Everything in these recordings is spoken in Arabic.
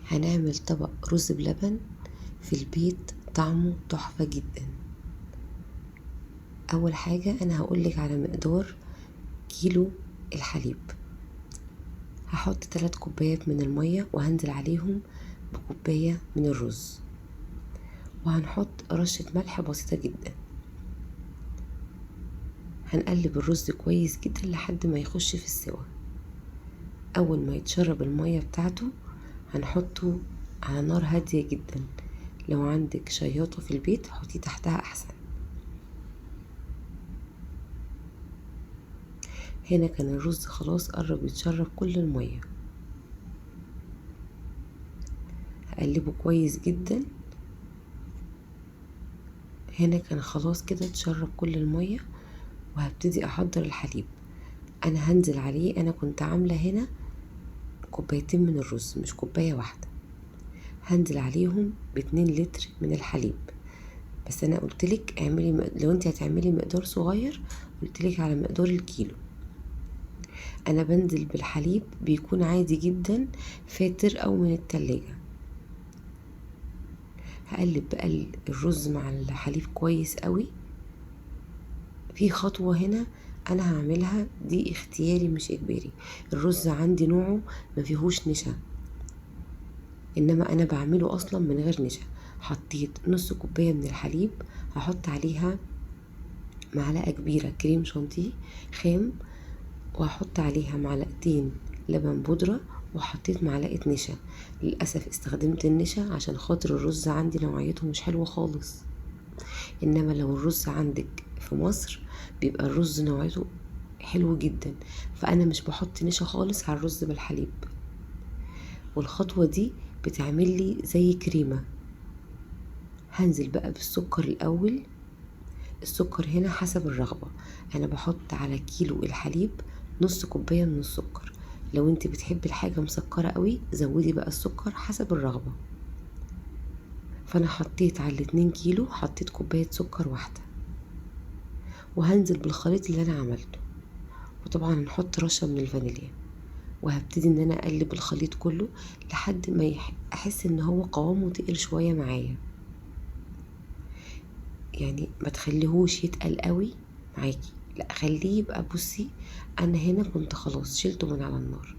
هنعمل طبق رز بلبن في البيت طعمه تحفة جدا. اول حاجة انا هقولك على مقدار كيلو الحليب. هحط 3 كوبايات من المية وهنزل عليهم بكوباية من الرز، وهنحط رشة ملح بسيطة جدا. هنقلب الرز كويس جدا لحد ما يخش في السوا. اول ما يتشرب المية بتاعته هنحطه على نار هادية جدا. لو عندك شياطة في البيت حطيه تحتها احسن. هنا كان الرز خلاص قرب يتشرب كل المية. هقلبه كويس جدا. هنا كان خلاص كده اتشرب كل المية، وهبتدي احضر الحليب. انا هنزل عليه، انا كنت عاملة هنا كوبايتين من الرز مش كوباية واحدة. هنزل عليهم ب2 لتر من الحليب. بس انا قلتلك اعملي لو انت هتعملي مقدار صغير قلتلك على مقدار الكيلو. انا بنزل بالحليب بيكون عادي جدا فاتر او من التلاجة. هقلب بقى الرز مع الحليب كويس قوي. في خطوة هنا انا هعملها دي اختياري مش اجباري. الرز عندي نوعه ما فيهوش نشا، انما انا بعمله اصلا من غير نشا. حطيت نص كوباية من الحليب، هحط عليها معلقة كبيرة كريم شانتيه خام، وهحط عليها معلقتين لبن بودرة، وحطيت معلقة نشا. للأسف استخدمت النشا عشان خاطر الرز عندي نوعيته مش حلوة خالص. انما لو الرز عندك في مصر بيبقى الرز نوعيته حلو جدا، فانا مش بحط نشا خالص على الرز بالحليب. والخطوة دي بتعمل لي زي كريمة. هنزل بقى بالسكر الاول. السكر هنا حسب الرغبة. انا بحط على كيلو الحليب نص كوباية من السكر. لو انت بتحبي الحاجة مسكرة قوي زودي بقى السكر حسب الرغبة. فانا حطيت على 2 كيلو حطيت كوباية سكر واحدة، وهنزل بالخليط اللي انا عملته. وطبعا هنحط رشة من الفانيليا، وهبتدي ان انا اقلب الخليط كله لحد ما احس ان هو قوامه تقل شوية معايا. يعني ما تخليهوش يتقل قوي معاكي، لا خليه يبقى بصي. انا هنا كنت خلاص شلته من على النار.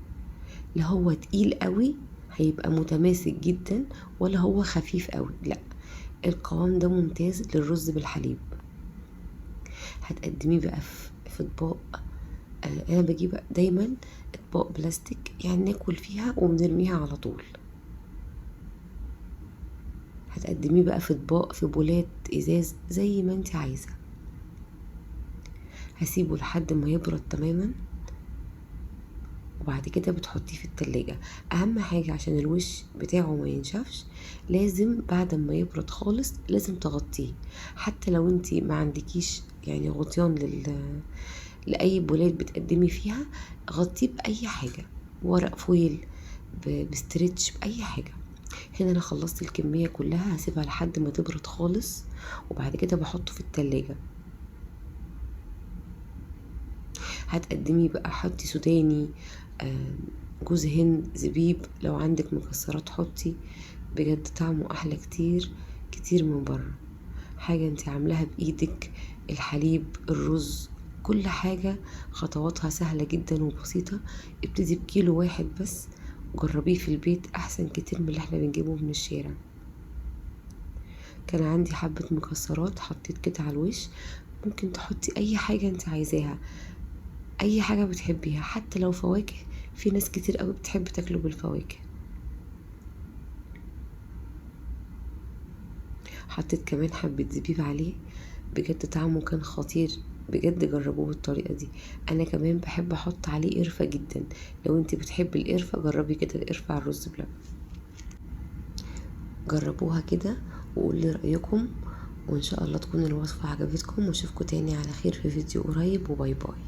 لا هو تقيل قوي هيبقى متماسك جدا، ولا هو خفيف قوي، لا القوام ده ممتاز للرز بالحليب. هتقدميه بقى في اطباق. انا بجيب دايما اطباق بلاستيك يعني ناكل فيها وبنرميها على طول. هتقدميه بقى في اطباق في بولات ازاز زي ما انت عايزه. هسيبه لحد ما يبرد تماما، وبعد كده بتحطيه في التلاجة. اهم حاجة عشان الوش بتاعه ما ينشفش لازم بعد ما يبرد خالص لازم تغطيه. حتى لو انتي ما عندكيش يعني غطيان لأي بولات بتقدمي فيها، غطيه بأي حاجة، ورق فويل، بستريتش، بأي حاجة. هنا انا خلصت الكمية كلها، هسيبها لحد ما تبرد خالص، وبعد كده بحطه في التلاجة. هتقدمي بقى حطي سوداني، جوز هند، زبيب، لو عندك مكسرات حطي. بجد طعمه احلى كتير كتير من بره. حاجة انت عاملاها بايدك. الحليب، الرز، كل حاجة خطواتها سهلة جدا وبسيطة. ابتدي بكيلو واحد بس، جربيه في البيت احسن كتير من اللي احنا بنجيبه من الشارع. كان عندي حبة مكسرات حطيت كده على الوش. ممكن تحطي اي حاجة انت عايزاها، اي حاجة بتحبيها، حتى لو فواكه. في ناس كتير قوي بتحب تاكله بالفواكه. حطيت كمان حبة زبيب عليه. بجد طعمه كان خطير. بجد جربوه بالطريقة دي. انا كمان بحب احط عليه قرفة جدا. لو انت بتحبي القرفة جربي كده القرفة على الرز بلبن. جربوها كده وقولي رأيكم، وان شاء الله تكون الوصفة عجبتكم، واشوفكم تاني على خير في فيديو قريب، وباي باي.